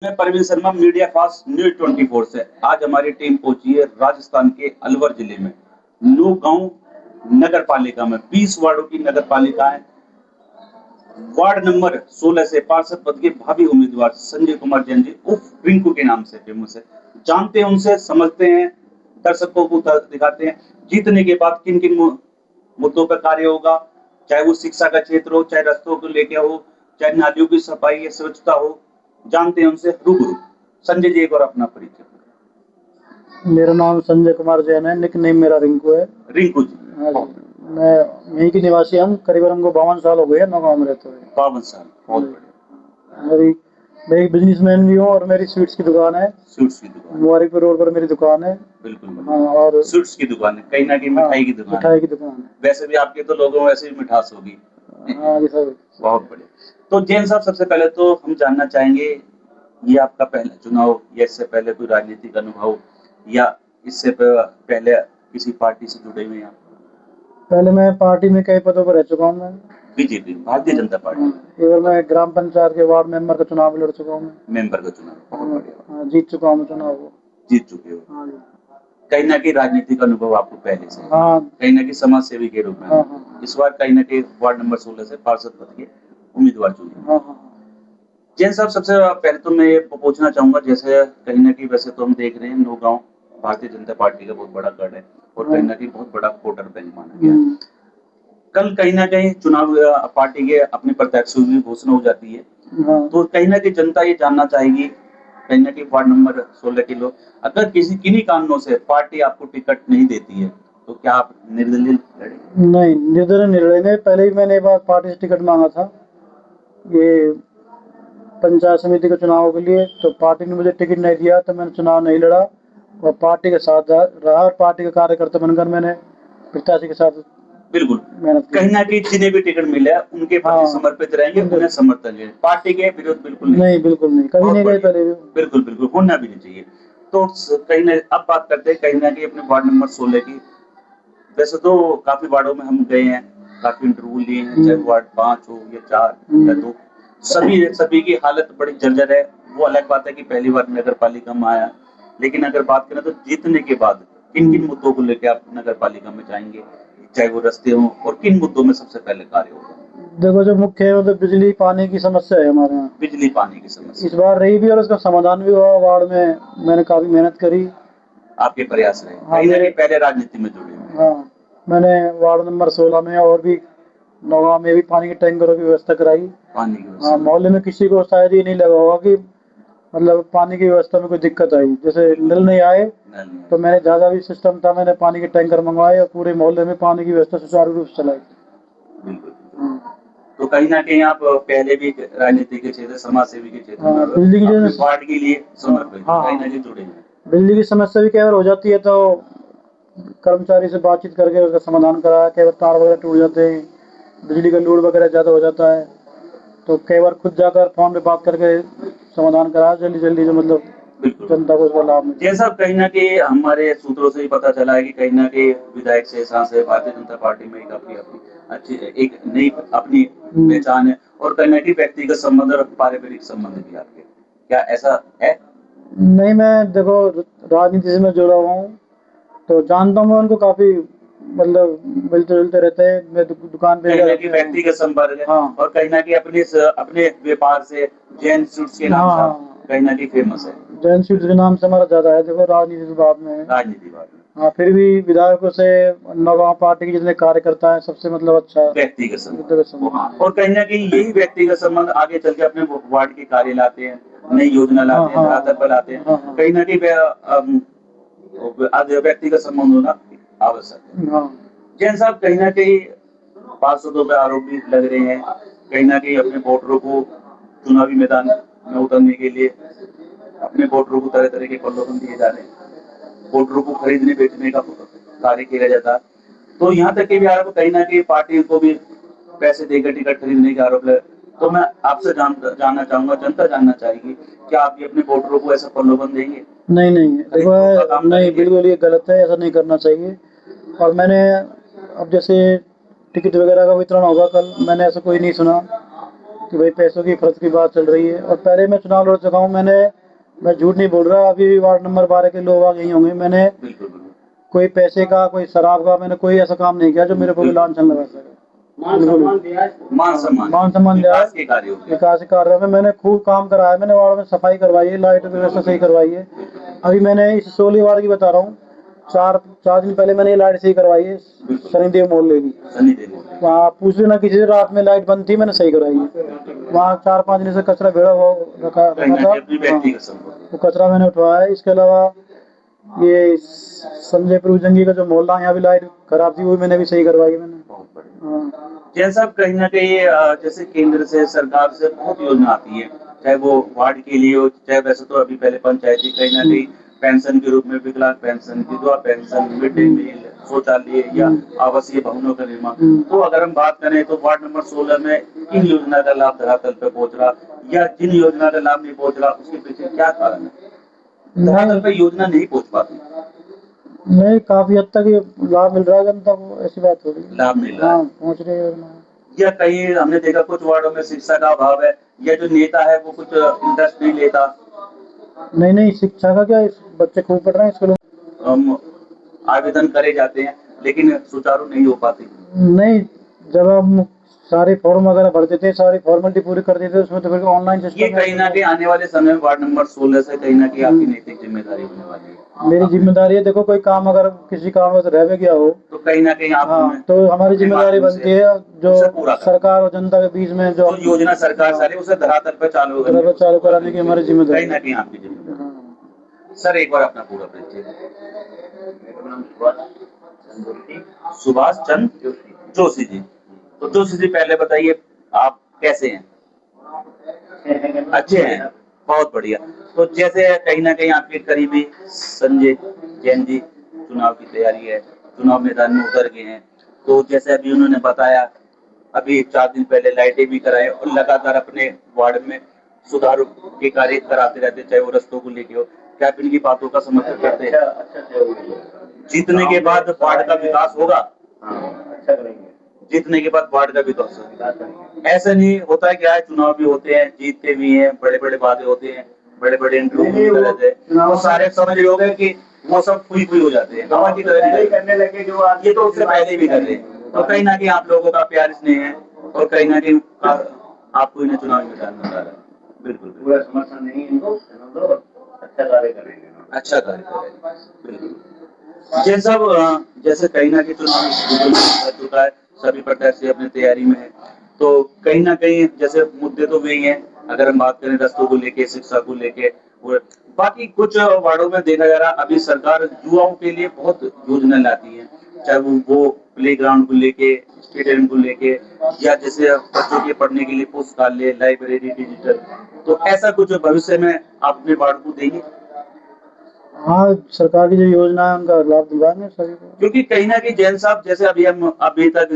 मैं Parveen Sharma media fast news 24 से। आज हमारी टीम पहुंची है राजस्थान के अलवर जिले में नौगांव नगर पालिका में 20 वार्डों की नगर पालिका है। वार्ड नंबर 16 से पार्षद पद के भावी उम्मीदवार संजय कुमार जैन जी उर्फ रिंकू के नाम से फेमस है। जानते हैं उनसे, समझते हैं, दर्शकों को दिखाते हैं जीतने के बाद किन किन मुद्दों पर कार्य होगा, चाहे वो शिक्षा का क्षेत्र हो, चाहे रस्तों को लेकर हो, चाहे नालियों की सफाई या स्वच्छता हो। जानते हैं उनसे रूबरू। संजय जी एक और अपना परिचय। मेरा नाम संजय कुमार जैन है, निकनेम मेरा रिंकू है। रिंकू जी। हाँ जी, मैं यहीं की निवासी। हम करीबन हमको 52 साल हो गए हैं नौगांव में रहते हुए। 52 साल, बहुत बढ़िया। मेरी मैं एक बिजनेसमैन भी हूँ और मेरी स्वीट्स की दुकान है। स्वीट्स की दुकान, मुबारकपुर रोड पर मेरी दुकान है। बिल्कुल हाँ, और स्वीट्स की दुकान है, कहीं ना कहीं मिठाई की दुकान मिठाई है। की दुकान है। वैसे भी आपके तो लोगों में वैसे भी मिठास होगी। हाँ जी सर। बहुत बढ़िया। तो जैन साहब, सबसे पहले तो हम जानना चाहेंगे, ये आपका पहला चुनाव या इससे पहले कोई राजनीतिक अनुभव या इससे पहले किसी पार्टी से जुड़े हुए हैं आप? पहले मैं पार्टी में कई पदों पर रह चुका हूँ मैं। BJP, Bharatiya Janata party. एक बार मैं ग्राम पंचायत के वार्ड मेंबर का चुनाव लड़ चुका हूँ। मेंबर का चुनाव, बहुत बढ़िया। जीत चुका हूँ चुनाव को। जीत चुके हो। हाँ जी। कहीं ना कहीं राजनीतिक अनुभव आपको पहले से, हाँ, कहीं ना कहीं समाज सेवी के रूप में। हाँ, हाँ। इस बार कहीं ना कहीं वार्ड नंबर 16 से पार्षद पद के उम्मीदवार चुने। हाँ, हाँ। जैन साहब, सबसे पहले तो मैं ये पूछना चाहूंगा, जैसे कहीं ना कहीं वैसे तो हम देख रहे हैं नौगांव भारतीय जनता पार्टी का बहुत बड़ा गढ़ है और कहीं ना कहीं बहुत बड़ा वोटर बैंक माना गया है। कल कहीं ना कहीं चुनाव पार्टी के अपने प्रत्याशियों की घोषणा हो जाती है, तो कहीं ना कहीं जनता ये जानना चाहेगी, कहीं ना कहीं वार्ड नंबर 16 के लोग, अगर किन्हीं कारणों से पार्टी आपको टिकट नहीं देती है तो क्या आप निर्दलीय लड़ेंगे? नहीं, निर्दलीय नहीं लड़ेंगे। पहले ही मैंने एक बार पार्टी से टिकट मांगा था, ये पंचायत समिति के चुनाव के लिए। तो पार्टी ने मुझे टिकट नहीं दिया तो मैंने चुनाव नहीं लड़ा और पार्टी के साथ रहा और पार्टी का कार्यकर्ता बनकर मैंने प्रत्याशी के साथ बिल्कुल मेहनत की। कहीं ना कहीं जिन्हें भी टिकट मिले उनके प्रति समर्पित रहेंगे, उन्हें समर्थन देंगे, पार्टी के विरोध बिल्कुल नहीं, बिल्कुल नहीं, कभी नहीं गए पहले भी। बिल्कुल बिल्कुल होना भी नहीं चाहिए। तो कहीं ना अब बात करते हैं कहीं ना कहीं अपने वार्ड नंबर 16 की। वैसे तो काफी वार्डों में हम गए हैं, काफी इंटरव्यू लिए हैं, चाहे वार्ड 5 हो या 4 या 2, सभी सभी की हालत बड़ी जर्जर है। वो अलग बात है कि पहली बार नगर पालिका में आया, लेकिन अगर बात करें तो जीतने के बाद किन किन मुद्दों को लेकर आप नगर पालिका में जाएंगे, चाहे वो रस्ते हों, और किन मुद्दों में सबसे पहले कार्य होगा? देखो, जो मुख्य है वो तो बिजली पानी की समस्या है हमारे यहाँ। बिजली पानी की समस्या इस बार रही भी और उसका समाधान भी हुआ। वार्ड में मैंने काफी मेहनत करी। आपके प्रयास रहे, हाँ, कहीं ना कहीं पहले राजनीति में जुड़े हुए। हाँ, मैंने वार्ड नंबर 16 में और भी नौगांव में भी पानी के टैंकरों की व्यवस्था कराई। पानी की हाँ, व्यवस्था, मोहल्ले में किसी को शायद ये नहीं लगा होगा कि मतलब पानी की व्यवस्था में कोई दिक्कत आई। जैसे नल नहीं आए तो मैंने ज्यादा भी सिस्टम था, मैंने पानी के टैंकर मंगवाए और पूरे मोहल्ले में पानी की व्यवस्था सुचारू रूप से चलाई। बिल्कुल। तो कहीं ना कहीं आप पहले भी राजनीति के क्षेत्र, समाज सेवी के क्षेत्र में बिजली की अपने वार्ड के लिए समर्पित, कहीं ना कहीं जुड़े हैं। बिजली की समस्या भी कई बार हो जाती है तो कर्मचारी से बातचीत करके उसका समाधान कराया। कई बार तार वगैरह टूट जाते हैं, बिजली का लोड वगैरह ज़्यादा हो जाता है, तो कई बार खुद जाकर फोन पे बात करके समाधान कराया जल्दी जल्दी, जो मतलब जनता को उसका लाभ मिले। जैसा कहीं ना कहीं हमारे सूत्रों से ही पता चला है कि कहीं ना कहीं विधायक से सांसद भारतीय जनता पार्टी में एक अपनी अपनी अच्छी एक नई अपनी पहचान है और कहीं ना कहीं व्यक्तिगत संबंध और पारिवारिक संबंध भी आपके, क्या ऐसा है? नहीं, मैं देखो राजनीति से मैं जुड़ा हुआ हूँ तो जानता हूँ मैं उनको काफी, मतलब मिलते जुलते रहते हैं। मैं दुकान पे व्यक्तिगत संपर्क है। हाँ। और कहीं ना कहीं अपने व्यापार से जैन स्वीट्स के नाम से कहीं ना कहीं फेमस है। जैन स्वीट्स के नाम से हमारा ज्यादा है। देखो, राजनीति बाद में है। राजनीति बाद में, हाँ, फिर भी विधायकों से नौगांव पार्टी के जितने कार्यकर्ता हैं सबसे मतलब अच्छा व्यक्तिगत संबंध, और कहीं ना कहीं यही व्यक्तिगत संबंध आगे चल के अपने वार्ड के कार्य लाते हैं, नई योजना लाते हैं, धरातल पर लाते हैं। कहीं ना कहीं व्यक्तिगत संबंध होना आवश्यक है। जैन साहब, कहीं ना कहीं पार्षदों पे आरोप भी लग रहे हैं, कहीं ना कहीं अपने वोटरों को चुनावी मैदान में उतरने के लिए अपने वोटरों को तरह तरह के प्रलोभन दिए जा रहे हैं, वोटरों को खरीदने बेचने का कार्य किया जाता है। तो यहाँ तक के भी आरोप, कहीं ना कहीं पार्टी को भी पैसे देकर टिकट खरीदने के आरोप लगे। तो मैं आपसे जानना चाहूंगा, जनता जानना चाहेगी, क्या आप अपने वोटरों को ऐसा प्रलोभन देंगे? नहीं, देखो, नहीं, बिल्कुल ये गलत है, ऐसा नहीं करना चाहिए। और मैंने अब जैसे टिकट वगैरह का वितरण होगा कल, मैंने ऐसा कोई नहीं सुना कि भाई पैसों की खर्च की बात चल रही है। और पहले मैं चुनाव लड़ चुका हूँ, मैं झूठ नहीं बोल रहा, अभी भी वार्ड नंबर 12 के लोग आ गए होंगे, मैंने बिल्कुल बिल्कुल कोई पैसे का कोई शराब का मैंने कोई ऐसा काम नहीं किया जो मेरे को भी लांछन लगा सके। मान सम्मान मान सम्मान दिया है, विकास के कार्यों में। विकास कार्य में मैंने खूब काम कराया है। मैंने वार्ड में सफाई करवाई है, लाइट व्यवस्था सही करवाई है। अभी मैंने इस सोली वार्ड की बता रहा हूँ, चार दिन पहले मैंने ये लाइट सही करवाई है शनिदेव मोहल्ले की। सनी देओल। वहाँ पूछ लेना किसी से, रात में लाइट बंद थी, मैंने सही कराई है। वहाँ 4-5 दिन से कचरा भेड़ा हुआ रखा कहीं ना था, कहीं अपनी व्यक्तिगत संपत्ति। वो कचरा मैंने उठवाया है। इसके अलावा ये संजय प्रभु जंगी का जो मोहल्ला, यहाँ भी लाइट खराब थी, वो भी मैंने भी सही करवाई है मैंने। बहुत बढ़िया। हाँ। जैन साहब, कहीं ना कहीं जैसे केंद्र से सरकार से बहुत योजना आती है, चाहे वो वार्ड के लिए हो, चाहे वैसे तो अभी पहले पंचायती कहीं ना कहीं पेंशन के रूप में, विकलांग पेंशन, विधवा पेंशन, मिड डे मील, शौचालय या आवासीय भवनों का निर्माण। तो अगर हम बात करें तो वार्ड नंबर 16 में किन योजना का लाभ धरातल पे पहुंच रहा, या जिन योजना का लाभ नहीं पहुंच रहा उसके पीछे क्या कारण है? धरातल पे योजना नहीं पहुंच पाती। नहीं, काफी हद तक ये लाभ मिल रहा है जनता को, ऐसी बात हो रही है। लाभ मिल रहा है। हाँ, पहुंच रही है योजना। या कहीं हमने देखा कुछ वार्डों में शिक्षा का अभाव है, या जो नेता है वो कुछ इंटरेस्ट नहीं लेता। नहीं, शिक्षा का क्या, बच्चे खूब पढ़ रहे हैं स्कूलों आवेदन करे जाते हैं लेकिन सुचारू नहीं हो पाती। में। नहीं, जब हम सारे फॉर्म वगैरह भर देते हैं, सारी फॉर्मेलिटी पूरी कर देते हैं, उसमें तो फिर ऑनलाइन ये सिस्टम कहीं ना कहीं आने वाले समय में वार्ड नंबर 16 से कहीं ना कहीं आपकी नैतिक जिम्मेदारी होने वाली है। मेरी जिम्मेदारी है। देखो, कोई काम अगर किसी काम से रह भी गया हो तो कहीं ना कहीं आप हाँ, तो हमारी जिम्मेदारी बनती है जो सरकार और जनता के बीच में जो योजना सरकार सारी उसे धरातल पर चालू कराने की हमारी जिम्मेदारी कहीं ना कहीं आपकी जिम्मेदारी। सर, एक बार अपना पूरा परिचय। सुभाष चंद्र जोशी जी। तो जोशी जी, पहले बताइए आप कैसे हैं? अच्छे हैं, बहुत बढ़िया। तो जैसे कहीं ना कहीं आपके करीबी संजय जैन जी चुनाव की तैयारी है, चुनाव मैदान में उतर गए हैं, तो जैसे अभी उन्होंने बताया, अभी 4 दिन पहले लाइटें भी कराए और लगातार अपने वार्ड में सुधार के कार्य कराते रहते, चाहे वो रस्तों को लेके हो। क्या आप इनकी बातों का समर्थन करते हैं? जीतने के बाद वार्ड का विकास होगा। अच्छा करेंगे। जीतने के बाद वार्ड का विकास होगा। ऐसा नहीं होता है कि आज चुनाव भी होते हैं, जीतते भी हैं, बड़े बड़े वादे होते हैं, बड़े बड़े इंटरव्यू रहते हैं, वो सारे समझ रहे होंगे कि वो सब खुई हो जाते हैं, हवा की तरह करने लगे जो ये तो उससे पहले भी कर रहे हैं। तो कहीं ना कहीं आप लोगों का प्यार स्नेह है और कहीं ना कहीं आपको इन्हें चुनाव मैदान में उतारा। बिल्कुल, पूरा समर्थन नहीं है इनको, अच्छा कार्य करेंगे, अच्छा कार्य करेंगे। बिल्कुल। जैन साहब, जैसे कहीं ना कहीं चुनाव हो चुका है, सभी प्रत्याशी अपनी तैयारी में है, तो कहीं ना कहीं जैसे मुद्दे तो वही हैं, अगर हम बात करें रस्तों को लेके, शिक्षा को लेके, और बाकी कुछ वार्डों में देखा जा रहा अभी सरकार युवाओं के लिए बहुत योजना लाती है, चाहे वो प्ले ग्राउंड को लेके, स्टेडियम को लेके, या जैसे बच्चों के पढ़ने के लिए पुस्तकालय, लाइब्रेरी, डिजिटल। तो ऐसा कुछ भविष्य में आप अपने वार्ड को देंगे? हाँ, सरकार की जो योजना है उनका लाभ दिलवाएंगे सभी को। क्योंकि कहीं ना कहीं जैन साहब, जैसे अभी तक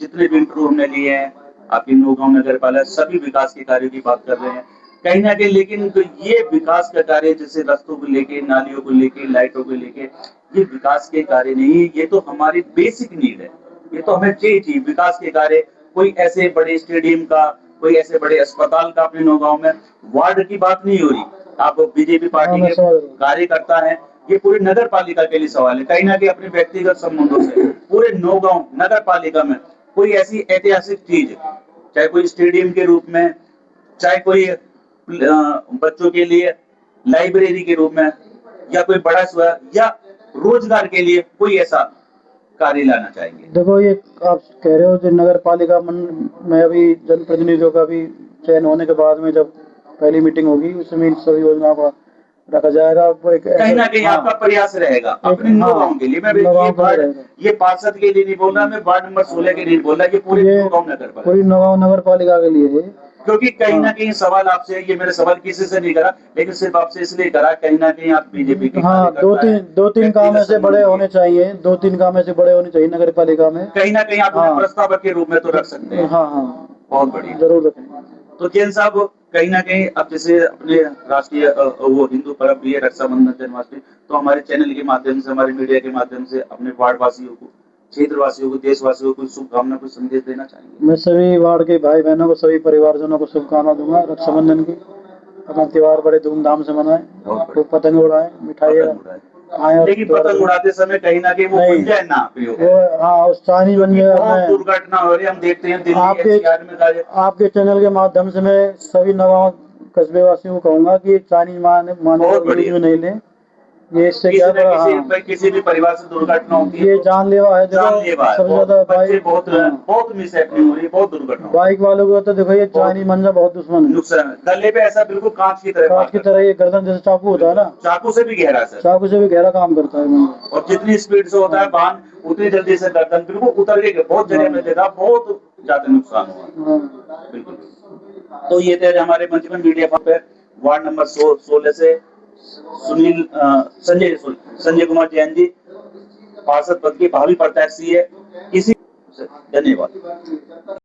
जितने भी इंटरव्यू हमने लिए हैं, आपकी नौगांव नगर पालिका, सभी विकास के कार्यों की बात कर रहे हैं कहीं ना कहीं, लेकिन तो ये विकास का कार्य जैसे रास्तों को लेके, नालियों को लेके, लाइटों को लेके, ये विकास के कार्य नहीं, ये तो हमारी बेसिक नीड है, ये तो हमें चाहिए विकास के कार्य। कोई ऐसे बड़े स्टेडियम का, कोई ऐसे बड़े अस्पताल का अपने नौगांव में, वार्ड की बात नहीं हो रही। आप बीजेपी पार्टी के कार्यकर्ता हैं, ये पूरी नगर पालिका के लिए सवाल है। कहीं ना कहीं अपने व्यक्तिगत संबंधों से पूरे नौगांव नगर पालिका में कोई ऐसी ऐतिहासिक चीज, चाहे कोई स्टेडियम के रूप में, चाहे कोई बच्चों के लिए लाइब्रेरी के रूप में, या कोई बड़ा या रोजगार के लिए कोई ऐसा कार्य लाना चाहेंगे? देखो, ये आप कह रहे हो जो नगर पालिका में अभी जनप्रतिनिधियों का भी चयन होने के बाद में जब पहली मीटिंग होगी, उसमें इन सभी योजनाओं का रखा जाएगा। कहीं ना कहीं आपका प्रयास रहेगा अपने नौगांव के लिए। मैं ये पार्षद के लिए नहीं बोल रहा, मैं वार्ड नंबर 16 के लिए बोल रहा, ये पूरी नौगांव नगर पालिका के लिए है। क्योंकि कहीं ना कहीं सवाल आपसे, ये मेरे सवाल किसी से नहीं करा, लेकिन सिर्फ आपसे इसलिए करा, कहीं ना कहीं आप बीजेपी के हाँ, दो तीन काम ऐसे बड़े होने चाहिए, 2-3 काम ऐसे बड़े होने चाहिए नगर पालिका में, कहीं ना कहीं आप प्रस्तावक के रूप में तो रख सकते हैं। हाँ, बहुत बढ़िया, जरूर रखेंगे। तो जैन साहब, कहीं ना कहीं अब जैसे अपने राष्ट्रीय वो हिंदू पर्व भी है रक्षाबंधन, जन्माष्टमी, तो हमारे चैनल के माध्यम से, हमारे मीडिया के माध्यम से अपने वार्ड वासियों को, क्षेत्रवासियों को, देशवासियों को शुभकामना, कुछ संदेश देना चाहेंगे? मैं सभी वार्ड के भाई बहनों को, सभी परिवारजनों को शुभकामना दूंगा रक्षाबंधन की। अपना त्योहार बड़े धूमधाम से मनाएं, खूब पतंग उड़ाएं, मिठाई पतंग उड़ाएं। खाएं और लेकिन पतंग उड़ाते समय कहीं ना कहीं वो नहीं। बन जाए ना प्रयोग, वो हाँ उस चाइनीज बन गया। बहुत मैं दुर्घटना हो रही है, हम देखते हैं दिल्ली आपके एनसीआर में कार्य। आपके चैनल के माध्यम से मैं सभी नवा कस्बे वासियों को कहूंगा कि चाइनीज बहुत यूज बढ़िया। में नहीं लें। ये इससे किसी क्या न किसी हाँ, किसी भी परिवार से दुर्घटना होती है ये तो जानलेवा है। देखो जानलेवा है। सबसे बहुत ज्यादा बच्चे बाइक बहुत मिस हैपनिंग हो रही है, बहुत दुर्घटना हो बाइक वालों को तो देखो ये चाइनीज मंजा बहुत दुश्मन रही है। है। नुकसान है। गले पे ऐसा बिल्कुल कांच की तरह कांच मार की करता तरह ये गर्दन जैसे चाकू होता है ना, है। चाकू से भी गहरा सर, चाकू से भी गहरा काम करता है मंजा। और जितनी स्पीड से होता है बाहन, उतनी जल्दी से गर्दन बिल्कुल उतर के बहुत जगह में देखा, बहुत ज्यादा नुकसान हुआ। हाँ। बिल्कुल। तो ये थे हमारे मंचमन मीडिया पर वार्ड नंबर 16 से संजय कुमार जैन जी, पार्षद पद के भावी प्रत्याशी है। इसी धन्यवाद।